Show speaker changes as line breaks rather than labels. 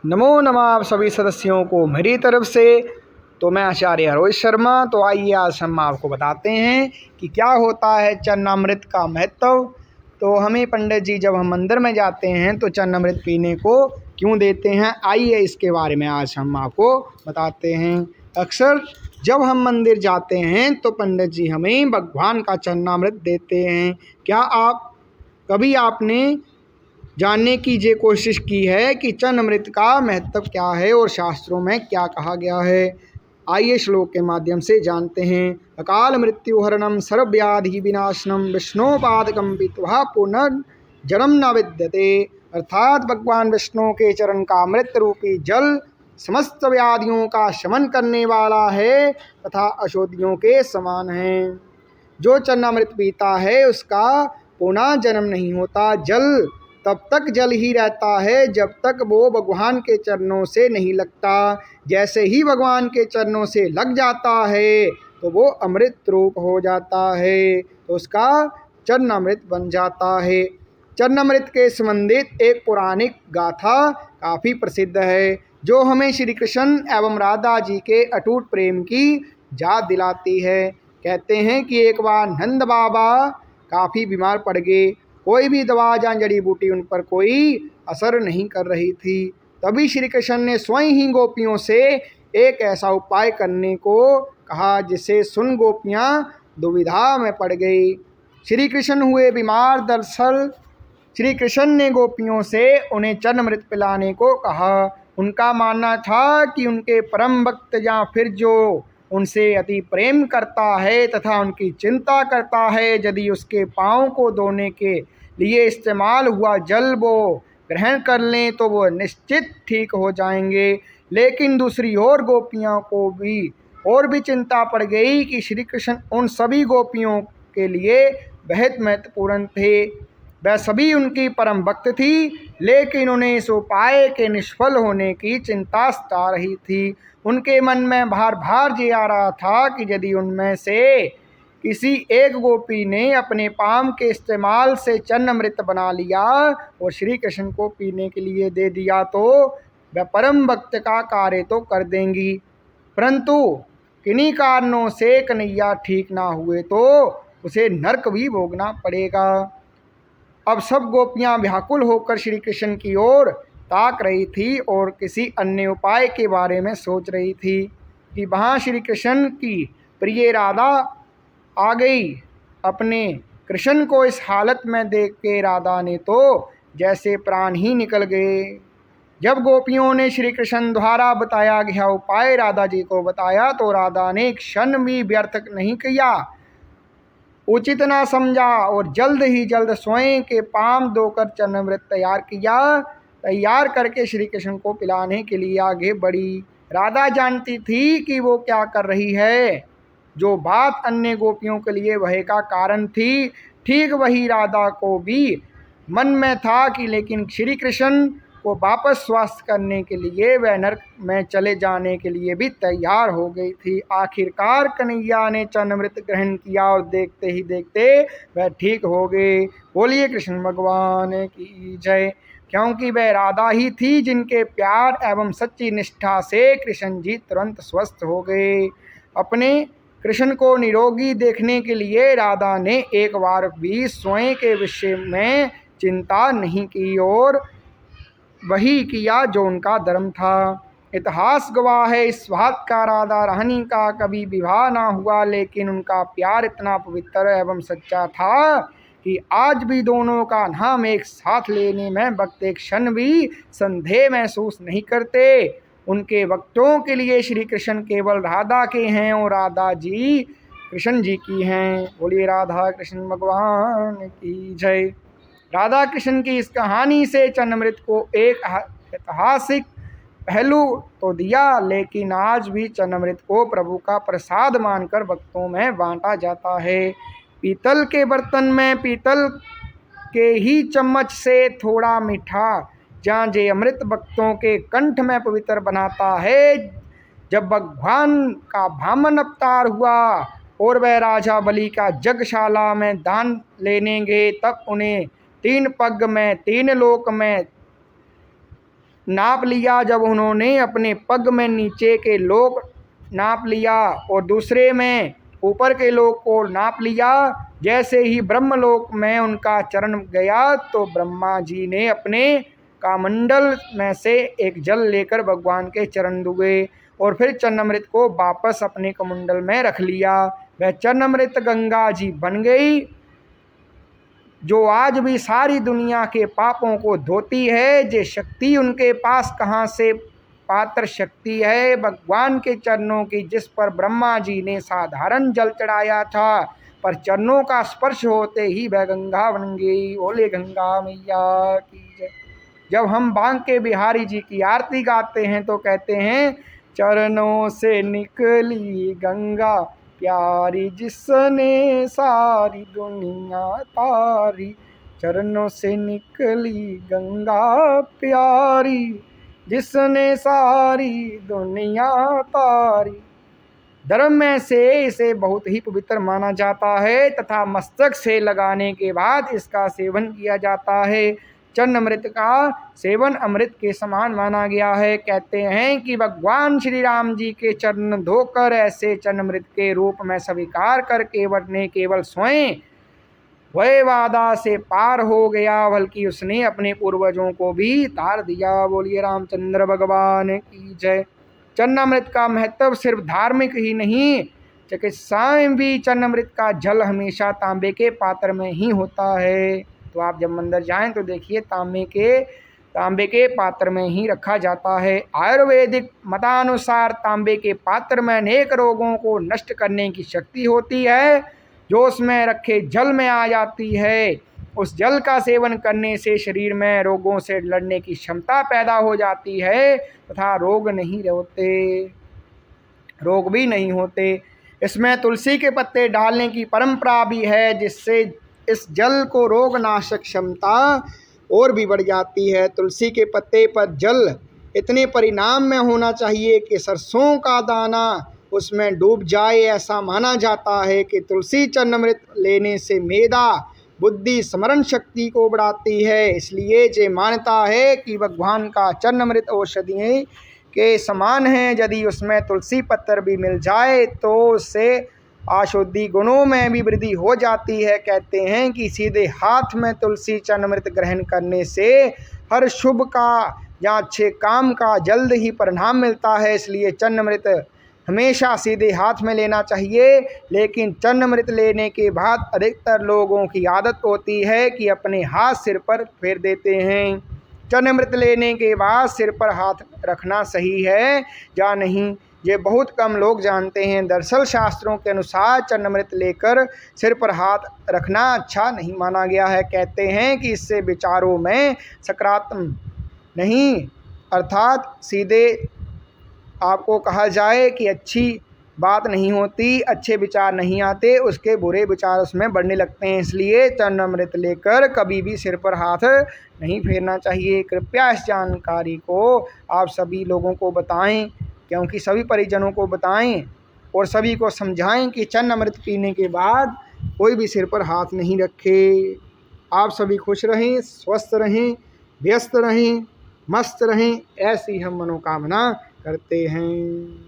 नमो नमः आप सभी सदस्यों को मेरी तरफ से। तो मैं आचार्य रोहित शर्मा। तो आइए आज हम आपको बताते हैं कि क्या होता है चरणामृत का महत्व। तो हमें पंडित जी जब हम मंदिर में जाते हैं तो चरणामृत पीने को क्यों देते हैं, आइए इसके बारे में आज हम आपको बताते हैं। अक्सर जब हम मंदिर जाते हैं तो पंडित जी हमें भगवान का चरणामृत देते हैं। क्या कभी आपने जानने की ये कोशिश की है कि चरणामृत का महत्व क्या है और शास्त्रों में क्या कहा गया है। आइए श्लोक के माध्यम से जानते हैं। अकाल मृत्यु हरणम सर्वव्याधि विनाशनम विष्णुपादकम पीत्वा पुनर्जन्म न विद्यते। अर्थात भगवान विष्णु के चरण का अमृत रूपी जल समस्त व्याधियों का शमन करने वाला है तथा औषधियों के समान है। जो चरणामृत पीता है उसका पुनः जन्म नहीं होता। जल तब तक जल ही रहता है जब तक वो भगवान के चरणों से नहीं लगता। जैसे ही भगवान के चरणों से लग जाता है तो वो अमृत रूप हो जाता है, तो उसका चरणामृत बन जाता है। चरणामृत के संबंधित एक पौराणिक गाथा काफ़ी प्रसिद्ध है जो हमें श्री कृष्ण एवं राधा जी के अटूट प्रेम की याद दिलाती है। कहते हैं कि एक बार नंद बाबा काफ़ी बीमार पड़ गए। कोई भी दवा या जड़ी बूटी उन पर कोई असर नहीं कर रही थी। तभी श्री कृष्ण ने स्वयं ही गोपियों से एक ऐसा उपाय करने को कहा जिसे सुन गोपियाँ दुविधा में पड़ गई। श्री कृष्ण हुए बीमार। दरअसल श्री कृष्ण ने गोपियों से उन्हें चरणामृत पिलाने को कहा। उनका मानना था कि उनके परम भक्त या फिर जो उनसे अति प्रेम करता है तथा उनकी चिंता करता है, यदि उसके पाँव को धोने के लिए इस्तेमाल हुआ जल वो ग्रहण कर लें तो वो निश्चित ठीक हो जाएंगे। लेकिन दूसरी ओर गोपियों को भी चिंता पड़ गई कि श्री कृष्ण उन सभी गोपियों के लिए बेहद महत्वपूर्ण थे। वह सभी उनकी परम भक्त थी, लेकिन उन्हें इस उपाय के निष्फल होने की चिंता सता रही थी। उनके मन में बार बार ये आ रहा था कि यदि उनमें से किसी एक गोपी ने अपने पाम के इस्तेमाल से चरणामृत बना लिया और श्री कृष्ण को पीने के लिए दे दिया तो वह परम भक्त का कार्य तो कर देंगी, परंतु किन्हीं कारणों से कन्हैया ठीक ना हुए तो उसे नरक भी भोगना पड़ेगा। अब सब गोपियां व्याकुल होकर श्री कृष्ण की ओर ताक रही थी और किसी अन्य उपाय के बारे में सोच रही थी कि वहाँ श्री कृष्ण की प्रिय राधा आ गई। अपने कृष्ण को इस हालत में देख के राधा ने तो जैसे प्राण ही निकल गए। जब गोपियों ने श्री कृष्ण द्वारा बताया गया उपाय राधा जी को बताया तो राधा ने क्षण भी व्यर्थ नहीं किया, उचित ना समझा और जल्द ही जल्द स्वयं के पाम धोकर चरणामृत तैयार करके श्री कृष्ण को पिलाने के लिए आगे बढ़ी। राधा जानती थी कि वो क्या कर रही है। जो बात अन्य गोपियों के लिए भय का कारण थी, ठीक वही राधा को भी मन में था कि लेकिन श्री कृष्ण को वापस स्वस्थ करने के लिए वह नरक में चले जाने के लिए भी तैयार हो गई थी। आखिरकार कन्हैया ने चरणामृत ग्रहण किया और देखते ही देखते वह ठीक हो गए। बोलिए कृष्ण भगवान की जय। क्योंकि वह राधा ही थी जिनके प्यार एवं सच्ची निष्ठा से कृष्ण जी तुरंत स्वस्थ हो गए। अपने कृष्ण को निरोगी देखने के लिए राधा ने एक बार भी स्वयं के विषय में चिंता नहीं की और वही किया जो उनका धर्म था। इतिहास गवाह है इस बात का, राधा रानी का कभी विवाह ना हुआ, लेकिन उनका प्यार इतना पवित्र एवं सच्चा था कि आज भी दोनों का नाम एक साथ लेने में वक्त एक क्षण भी संदेह महसूस नहीं करते। उनके भक्तों के लिए श्री कृष्ण केवल राधा के हैं और राधा जी कृष्ण जी की हैं। बोलिए राधा कृष्ण भगवान की जय। राधा कृष्ण की इस कहानी से चरणामृत को एक ऐतिहासिक पहलू तो दिया, लेकिन आज भी चरणामृत को प्रभु का प्रसाद मानकर भक्तों में बांटा जाता है। पीतल के बर्तन में पीतल के ही चम्मच से थोड़ा मीठा जहाँ जे अमृत भक्तों के कंठ में पवित्र बनाता है। जब भगवान का वामन अवतार हुआ और वह राजा बलि का यज्ञशाला में दान लेने गए, तब उन्हें 3 पग में 3 लोक में नाप लिया। जब उन्होंने अपने पग में नीचे के लोक नाप लिया और दूसरे में ऊपर के लोक को नाप लिया, जैसे ही ब्रह्मलोक में उनका चरण गया तो ब्रह्मा जी ने अपने कामंडल में से एक जल लेकर भगवान के चरण डूबे और फिर चरणामृत को वापस अपने कमंडल में रख लिया। वह चरणामृत गंगा जी बन गई, जो आज भी सारी दुनिया के पापों को धोती है। ये शक्ति उनके पास कहाँ से पात्र शक्ति है? भगवान के चरणों की, जिस पर ब्रह्मा जी ने साधारण जल चढ़ाया था, पर चरणों का स्पर्श होते ही वह गंगा बन गई। बोले गंगा मैया की जय। जब हम बांके बिहारी जी की आरती गाते हैं तो कहते हैं, चरणों से निकली गंगा प्यारी, जिसने सारी दुनिया तारी। चरणों से निकली गंगा प्यारी, जिसने सारी दुनिया तारी। धर्म में से इसे बहुत ही पवित्र माना जाता है तथा मस्तक से लगाने के बाद इसका सेवन किया जाता है। चरणामृत का सेवन अमृत के समान माना गया है। कहते हैं कि भगवान श्री राम जी के चरण धोकर ऐसे चरणामृत के रूप में स्वीकार कर केवल स्वयं वह वादा से पार हो गया, बल्कि उसने अपने पूर्वजों को भी तार दिया। बोलिए रामचंद्र भगवान की जय। चरणामृत का महत्व सिर्फ धार्मिक ही नहीं, चिकित्साएं भी। चरणामृत का जल हमेशा तांबे के पात्र में ही होता है। तो आप जब मंदिर जाएं तो देखिए तांबे के पात्र में ही रखा जाता है। आयुर्वेदिक मतानुसार तांबे के पात्र में अनेक रोगों को नष्ट करने की शक्ति होती है, जो उसमें रखे जल में आ जाती है। उस जल का सेवन करने से शरीर में रोगों से लड़ने की क्षमता पैदा हो जाती है तथा रोग भी नहीं होते। इसमें तुलसी के पत्ते डालने की परंपरा भी है, जिससे इस जल को रोगनाशक क्षमता और भी बढ़ जाती है। तुलसी के पत्ते पर जल इतने परिणाम में होना चाहिए कि सरसों का दाना उसमें डूब जाए। ऐसा माना जाता है कि तुलसी चरणामृत लेने से मेधा बुद्धि स्मरण शक्ति को बढ़ाती है। इसलिए ये मान्यता है कि भगवान का चरणामृत औषधि के समान है। यदि उसमें तुलसी पत्तर भी मिल जाए तो उससे औषधि गुणों में भी वृद्धि हो जाती है। कहते हैं कि सीधे हाथ में तुलसी चरणामृत ग्रहण करने से हर शुभ का या अच्छे काम का जल्द ही परिणाम मिलता है। इसलिए चरणामृत हमेशा सीधे हाथ में लेना चाहिए। लेकिन चरणामृत लेने के बाद अधिकतर लोगों की आदत होती है कि अपने हाथ सिर पर फेर देते हैं। चरणामृत लेने के बाद सिर पर हाथ रखना सही है या नहीं, ये बहुत कम लोग जानते हैं। दरअसल शास्त्रों के अनुसार चरणामृत लेकर सिर पर हाथ रखना अच्छा नहीं माना गया है। कहते हैं कि इससे विचारों में सकारात्मक नहीं, अर्थात सीधे आपको कहा जाए कि अच्छी बात नहीं होती, अच्छे विचार नहीं आते, उसके बुरे विचार उसमें बढ़ने लगते हैं। इसलिए चरणामृत लेकर कभी भी सिर पर हाथ नहीं फेरना चाहिए। कृपया इस जानकारी को आप सभी लोगों को बताएं, क्योंकि सभी परिजनों को बताएं और सभी को समझाएं कि चरणामृत पीने के बाद कोई भी सिर पर हाथ नहीं रखे। आप सभी खुश रहें, स्वस्थ रहें, व्यस्त रहें, मस्त रहें, ऐसी हम मनोकामना करते हैं।